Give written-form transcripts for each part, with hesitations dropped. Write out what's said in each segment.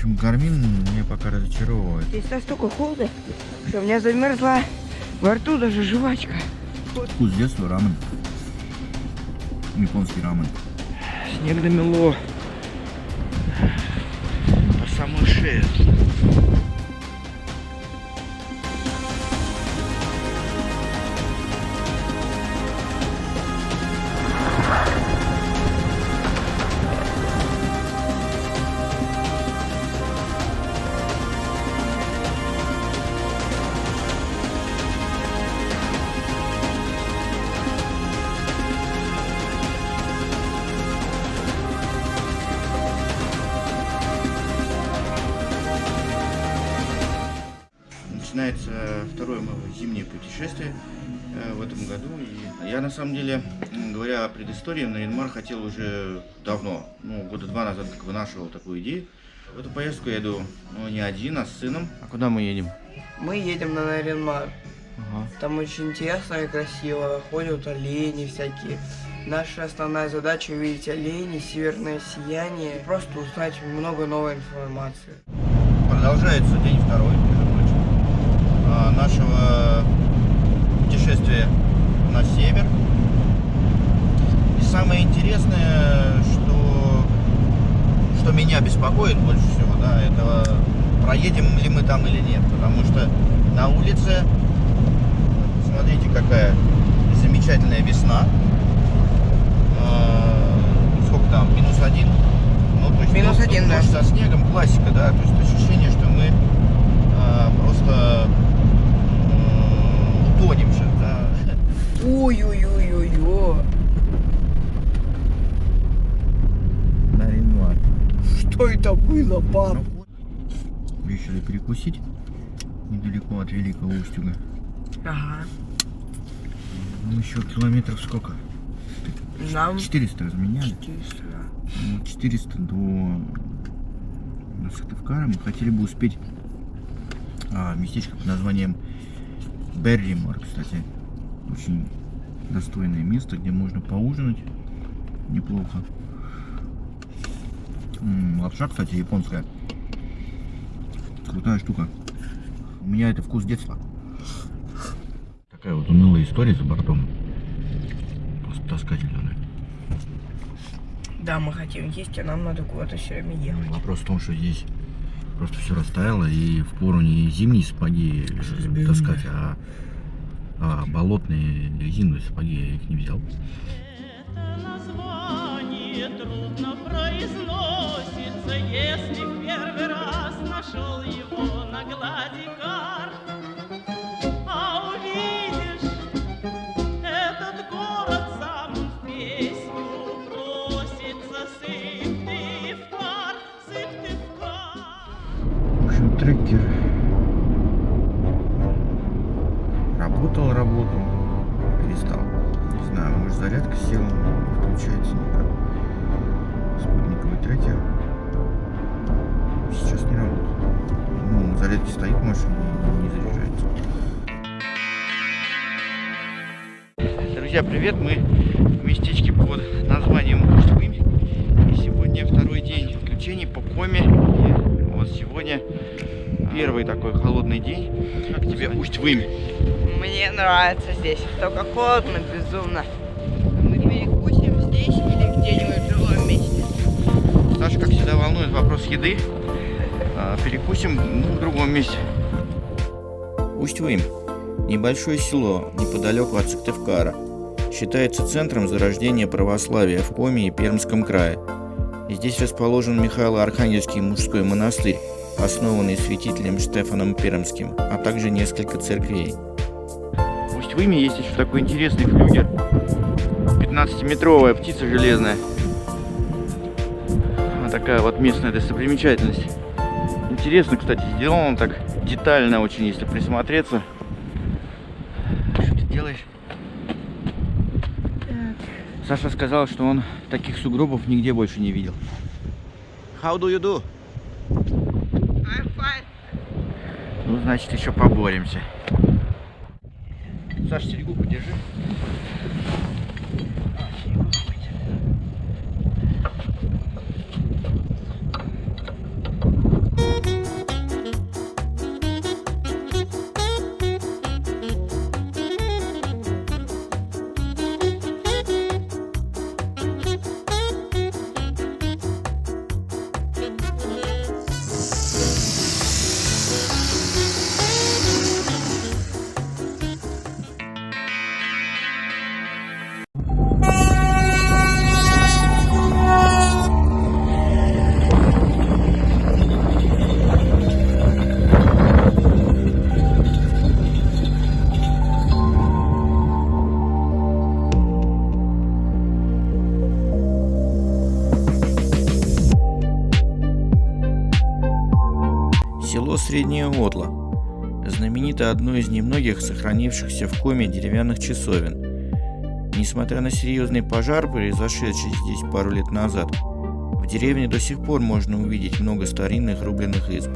общем, Гармин меня пока разочаровывает. Здесь настолько холодно, что у меня замерзла во рту даже жвачка. Вкус детства рамен. Японский рамен. Снег намело по самую шею. Начинается второе мое зимнее путешествие в этом году. И я, на самом деле, говоря о предыстории, на Янмар хотел уже давно, года 2 назад вынашивал такую идею. В эту поездку я иду не один, а с сыном. А куда мы едем? Мы едем на Нарьян-Мар. Ага. Там очень интересно и красиво. Ходят олени всякие. Наша основная задача увидеть оленей, северное сияние, просто узнать много новой информации. Продолжается день второй, между прочим, нашего путешествия на север. И самое интересное, что меня беспокоит больше всего, да, это проедем ли мы там или нет. Потому что на улице, смотрите, какая замечательная весна. Сколько там? -1. Ну, то есть -1, да. дождь со снегом, классика, да. То есть ощущение, что мы просто утонем сейчас, да. Ой-ой-ой-ой-ой. Нарьян-Мар. Что это было, пап? Решили перекусить недалеко от Великого Устюга. Ага. Ну, еще километров сколько? Нам 400 разменяли. 400. 400 до Сыктывкара. Мы хотели бы успеть местечко под названием Берримор, кстати. Очень достойное место, где можно поужинать неплохо. Лапша, кстати, японская. Крутая штука. У меня это вкус детства. Такая вот унылая история за бортом. Просто таскать надо. Да, мы хотим есть, а нам надо куда-то все время ехать. Вопрос в том, что здесь просто все растаяло, и впору не зимние сапоги таскать, а болотные резиновые сапоги. Я их не взял. Это название трудно произносится, если в первый раз нашел его на глади карт. А увидишь этот город, сам в песню просится Сыктывкар, Сыктывкар. В общем, трекер работал, перестал. Не знаю, может, зарядка села, не включается никак. Спутниковый трекер сейчас не работает. Ну, на зарядке стоит машина и не заряжается. Друзья, привет! Мы в местечке под названием Усть-Вымь. И сегодня второй день приключений по Коми. И вот сегодня первый такой холодный день. Как тебе Усть-Вымь? Мне нравится здесь, только холодно, безумно. Мы перекусим здесь или где-нибудь в другом месте? Саша, как всегда, волнует вопрос еды. Перекусим в другом месте. Усть-Вымь. Небольшое село неподалеку от Сыктывкара. Считается центром зарождения православия в Коми и Пермском крае. Здесь расположен Михаило-Архангельский мужской монастырь, основанный святителем Штефаном Пермским, а также несколько церквей. В Усть-Выме есть еще такой интересный флюгер. 15-метровая птица железная. Вот такая вот местная достопримечательность. Интересно, кстати, сделано так детально очень, если присмотреться. Что ты делаешь? Саша сказал, что он таких сугробов нигде больше не видел. How do you do? I'm fine. Ну, значит, еще поборемся. Саша, серегу подержи. Село Среднее Отло знаменито одной из немногих сохранившихся в Коме деревянных часовен. Несмотря на серьезный пожар, произошедший здесь пару лет назад, в деревне до сих пор можно увидеть много старинных рубленых изб.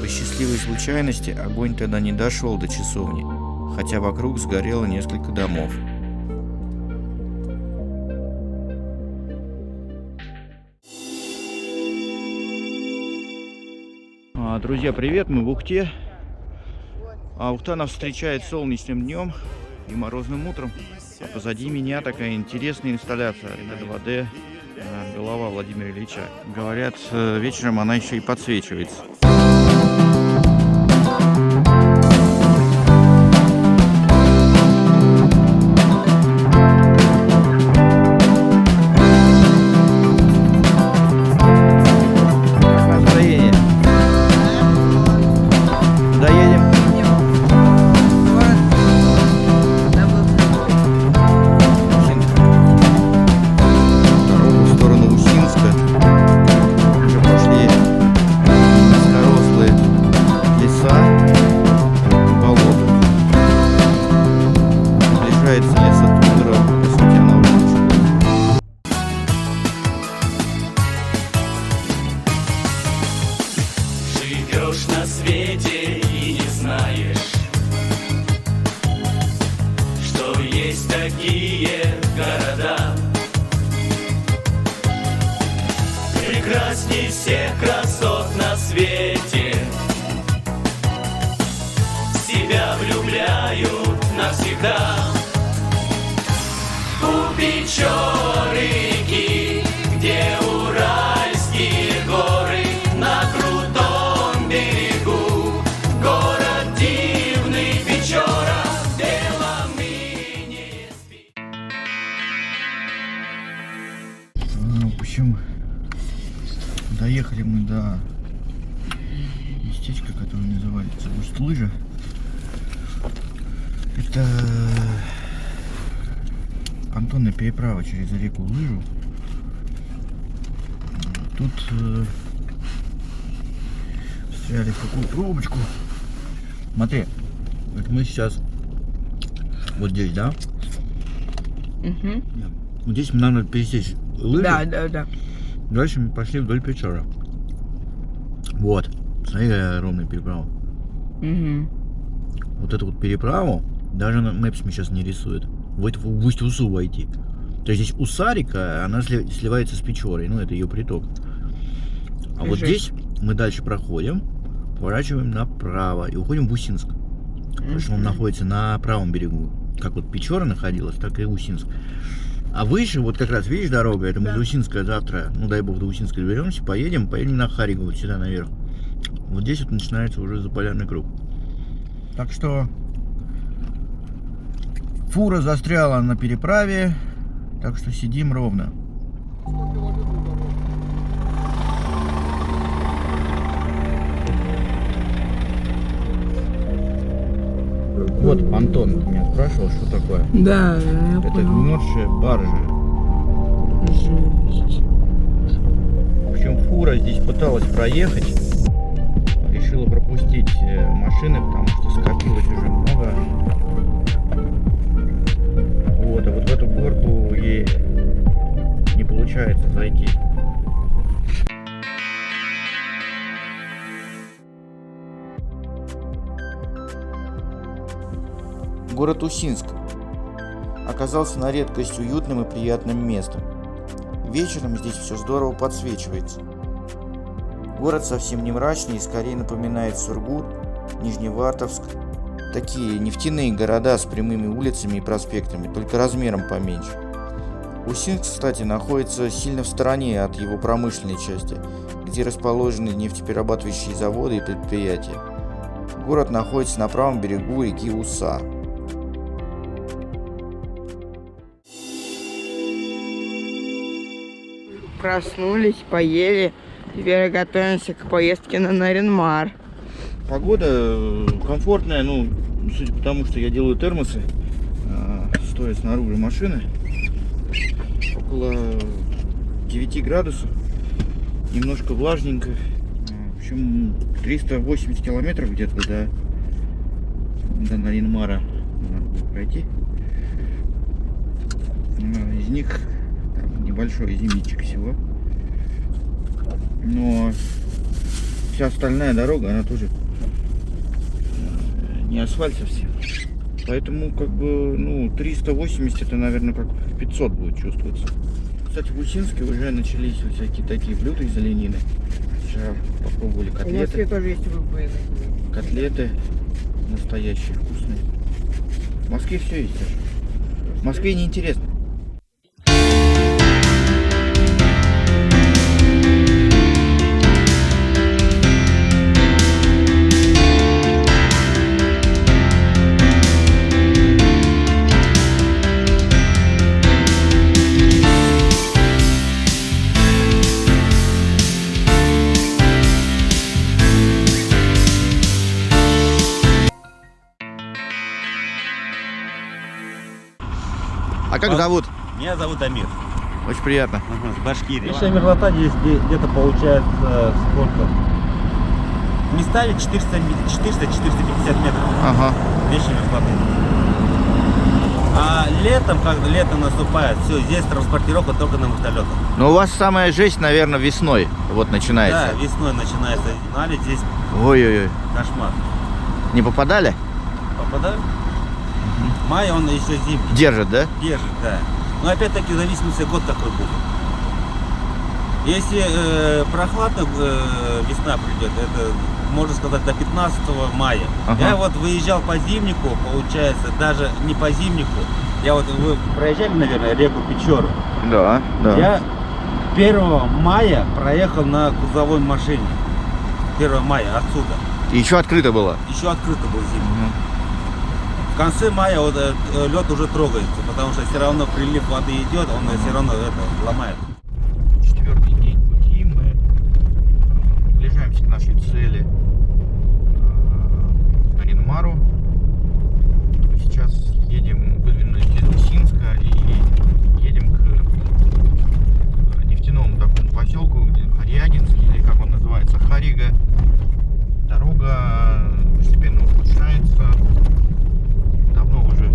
По счастливой случайности огонь тогда не дошел до часовни, хотя вокруг сгорело несколько домов. Друзья, привет, мы в Ухте. Ухта нас встречает солнечным днем и морозным утром. А позади меня такая интересная инсталляция 2D голова Владимира Ильича. Говорят, вечером она еще и подсвечивается. Живешь на свете и не знаешь, что есть такие города прекрасней всех красот на свете. В себя влюбляют навсегда. У Печоры-реки, где Уральские горы, на крутом берегу город дивный Печора, белым не спит. В общем, доехали мы до местечка, которое называется Усть-Лыжа. Это понтонная переправа через реку Лыжу. Тут встряли в такую пробочку. Смотри, вот мы сейчас вот здесь, да? Угу. Вот здесь нам надо пересечь лыжи. Да. Дальше мы пошли вдоль Печоры. Вот. Смотри, какая ровная переправа. Угу. Вот эту вот переправу даже на Мэпсме сейчас не рисует. Вот в Усть-Усу войти. То есть здесь Уса-река, она сливается с Печорой. Ну, это ее приток. А вот здесь мы дальше проходим, поворачиваем направо и уходим в Усинск. Потому что он находится на правом берегу. Как вот Печора находилась, так и Усинск. А выше, вот как раз, видишь, дорога, это мы до Усинска завтра, ну дай бог, до Усинска доберемся, поедем на Харигово, вот сюда наверх. Вот здесь вот начинается уже Заполярный круг. Так что фура застряла на переправе, так что сидим ровно. Вот понтон, ты меня спрашивал, что такое? Да, я Это понял. вмерзшие баржи. Жесть. В общем, фура здесь пыталась проехать, решила пропустить машины, потому что скопилось уже много. Вот, а вот в эту горку ей не получается зайти. Город Усинск оказался на редкость уютным и приятным местом. Вечером здесь все здорово подсвечивается. Город совсем не мрачный и скорее напоминает Сургут, Нижневартовск. Такие нефтяные города с прямыми улицами и проспектами, только размером поменьше. Усинск, кстати, находится сильно в стороне от его промышленной части, где расположены нефтеперерабатывающие заводы и предприятия. Город находится на правом берегу реки Уса. Проснулись, поели. Теперь готовимся к поездке на Нарьян-Мар. Погода комфортная, ну, судя по тому, что я делаю термосы, стоя снаружи машины, около 9 градусов, немножко влажненько. В общем, 380 километров где-то до Нарьян-Мара надо будет пройти. Из них там небольшой зимничек всего. Но вся остальная дорога, она тоже не асфальт совсем. Поэтому, как бы, ну, 380 это, наверное, как 500 будет чувствоваться. Кстати, в Усинске уже начались всякие такие блюда из оленины. Вчера попробовали У Москве котлеты. тоже есть выбоины. Котлеты настоящие, вкусные. В Москве все есть даже. В Москве неинтересно. А как зовут? Меня зовут Амир. Очень приятно. С Башкирии. Вечная мерзлота здесь где-то получается сколько? Местами 400-450 метров. Ага. Вечной мерзлоты. А летом, когда лето наступает, все, здесь транспортировка только на вертолетах. Но у вас самая жесть, наверное, весной вот начинается. Да, весной начинается. Знали, здесь Ой-ой-ой. кошмар. Не попадали? Попадаем? Май он еще зимний. Держит, да? Держит, да. Но опять-таки в зависимости год какой будет. Если прохладно весна придет, это можно сказать до 15 мая. Ага. Я вот выезжал по зимнику, получается, даже не по зимнику. Я вот, вы проезжали, наверное, реку Печору. Да, да. Я 1 мая проехал на кузовой машине. 1 мая отсюда. И еще открыто было. Еще открыто был зимний. В конце мая вот, лед уже трогается, потому что все равно прилив воды идет, он все равно это ломает. 4-й день пути, мы приближаемся к нашей цели, Нарьян-Мару. Сейчас едем, выдвинулись из Усинска и едем к нефтяному такому поселку, Харягинск, или как он называется, Харига. Дорога постепенно ухудшается. Давно уже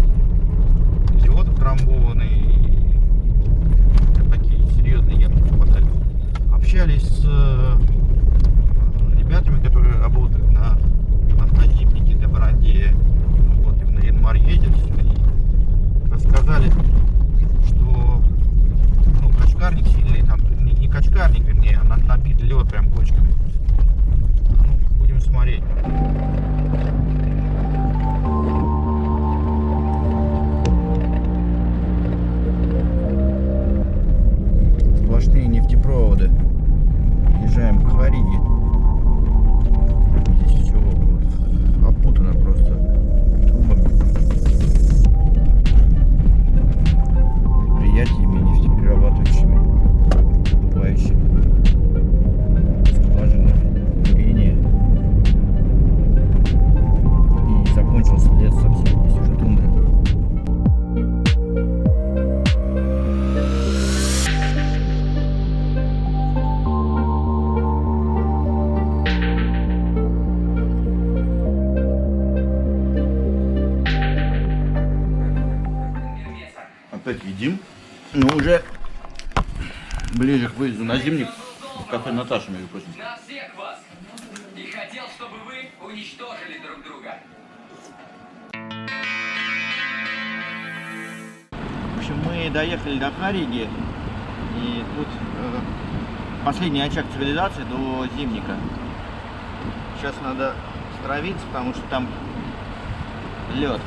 лед утрамбованный, такие серьезные ямы попадали. Общались с ребятами, которые работают на зимнике для Барандея, вот, и в Нарьян-Мар едет, и рассказали, что качкарник сильный, там не качкарник, вернее, а набит лед прям кочками. Ну, будем смотреть. Сплошные нефтепроводы. Езжаем к Хариге. Здесь все опутано просто трубами. Предприятиями нефтеперерабатывающими, добывающими скважины, бурение. И закончился лес совсем. Здесь уже тундра. Опять едим, но уже ближе к выезду на зимник, в кафе Наташа, между прочим. На всех вас! И хотел, чтобы вы уничтожили друг друга. В общем, мы доехали до Хариги, и тут последний очаг цивилизации до зимника. Сейчас надо стравиться, потому что там лед,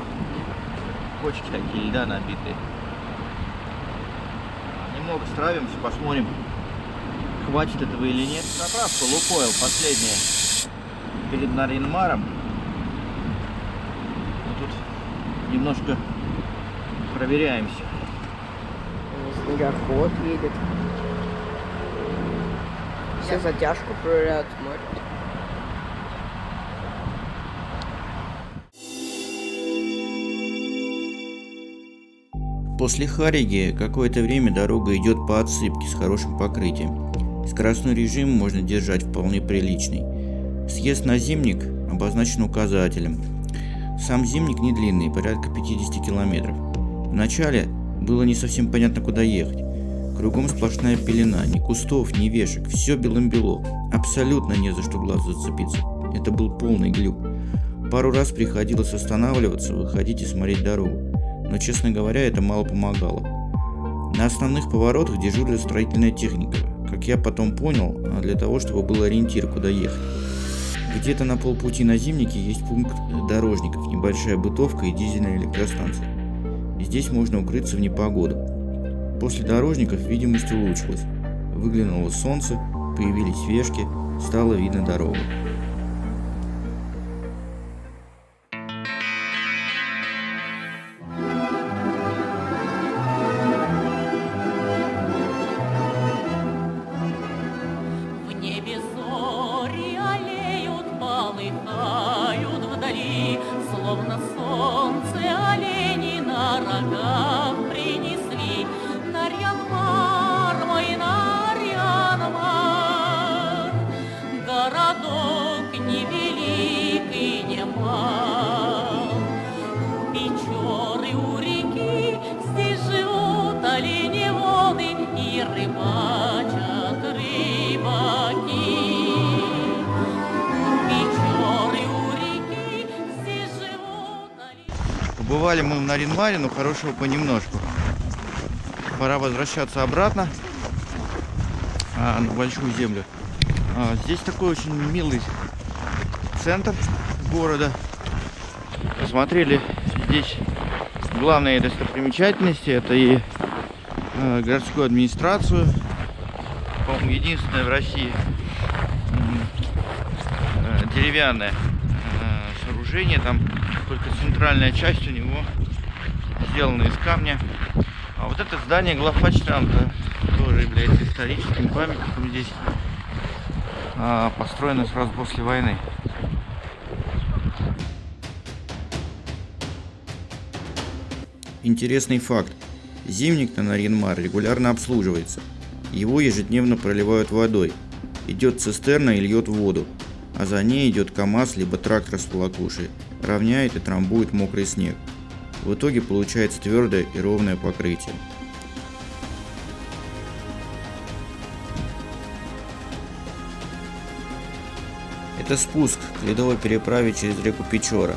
кочки такие льда набитые. Немного стравимся, посмотрим, хватит этого или нет. Заправка Лукойл последняя перед Нарьян-Маром. Мы тут немножко проверяемся. Снегоход едет. Все затяжку проверяют, смотрят. После Хариги какое-то время дорога идет по отсыпке с хорошим покрытием. Скоростной режим можно держать вполне приличный. Съезд на Зимник обозначен указателем. Сам Зимник не длинный, порядка 50 километров. Вначале было не совсем понятно, куда ехать. Кругом сплошная пелена, ни кустов, ни вешек, все белым-бело. Абсолютно не за что глаз зацепиться. Это был полный глюк. Пару раз приходилось останавливаться, выходить и смотреть дорогу. Но, честно говоря, это мало помогало. На основных поворотах дежурила строительная техника. Как я потом понял, для того, чтобы был ориентир, куда ехать. Где-то на полпути на Зимнике есть пункт дорожников, небольшая бытовка и дизельная электростанция. И здесь можно укрыться в непогоду. После дорожников видимость улучшилась. Выглянуло солнце, появились вешки, стало видно дорогу. В небе зори алеют, полыхают вдали, словно солнце олени на рогах принесли. Нарьян-Мар, мой Нарьян-Мар, городок не велик и не мал. У Печоры, у реки здесь живут оленеводы и рыбачат рыбаки. У Печоры, у реки здесь живут оленеводы. Побывали мы в Нарьян-Маре, но хорошего понемножку. Пора возвращаться обратно на Большую Землю. Здесь такой очень милый центр города. Посмотрели здесь главные достопримечательности. Это и городскую администрацию. По-моему, единственное в России деревянное сооружение. Там только центральная часть у него сделана из камня. А вот это здание главпочтамта тоже является историческим памятником здесь. Построено сразу после войны. Интересный факт. Зимник на Нарьян-Мар регулярно обслуживается. Его ежедневно проливают водой. Идет цистерна и льет воду. А за ней идет КАМАЗ либо трактор с волокушей. Равняет и трамбует мокрый снег. В итоге получается твердое и ровное покрытие. Это спуск к ледовой переправе через реку Печора.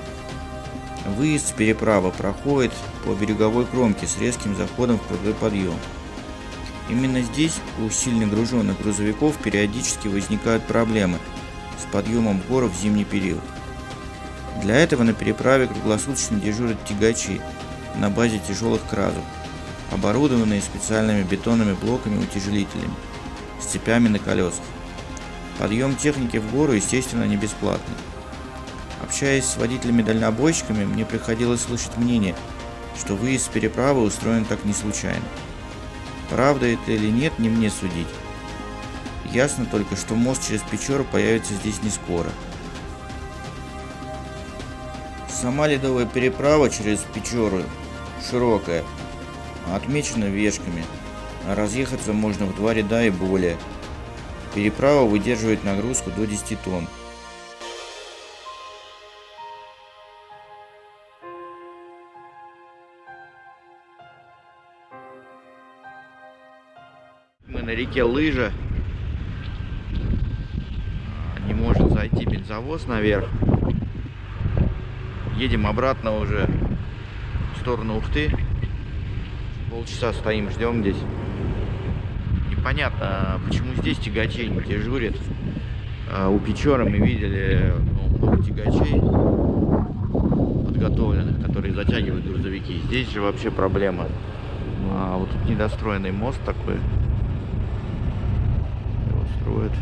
Выезд с переправы проходит по береговой кромке с резким заходом в крутой подъем. Именно здесь у сильно груженных грузовиков периодически возникают проблемы с подъемом в гору в зимний период. Для этого на переправе круглосуточно дежурят тягачи на базе тяжелых кразов, оборудованные специальными бетонными блоками-утяжелителями с цепями на колесах. Подъем техники в гору, естественно, не бесплатный. Общаясь с водителями-дальнобойщиками, мне приходилось слышать мнение, что выезд с переправы устроен так не случайно. Правда это или нет, не мне судить. Ясно только, что мост через Печору появится здесь не скоро. Сама ледовая переправа через Печору широкая, отмечена вешками, а разъехаться можно в 2 ряда и более. Переправа выдерживает нагрузку до 10 тонн. Мы на реке Лыжа. Не может зайти бензовоз наверх. Едем обратно уже в сторону Ухты. Полчаса стоим, ждем здесь. Непонятно, почему здесь тягачей не дежурят. У Печоры мы видели много тягачей подготовленных, которые затягивают грузовики. Здесь же вообще проблема. Вот тут недостроенный мост такой. Его строят.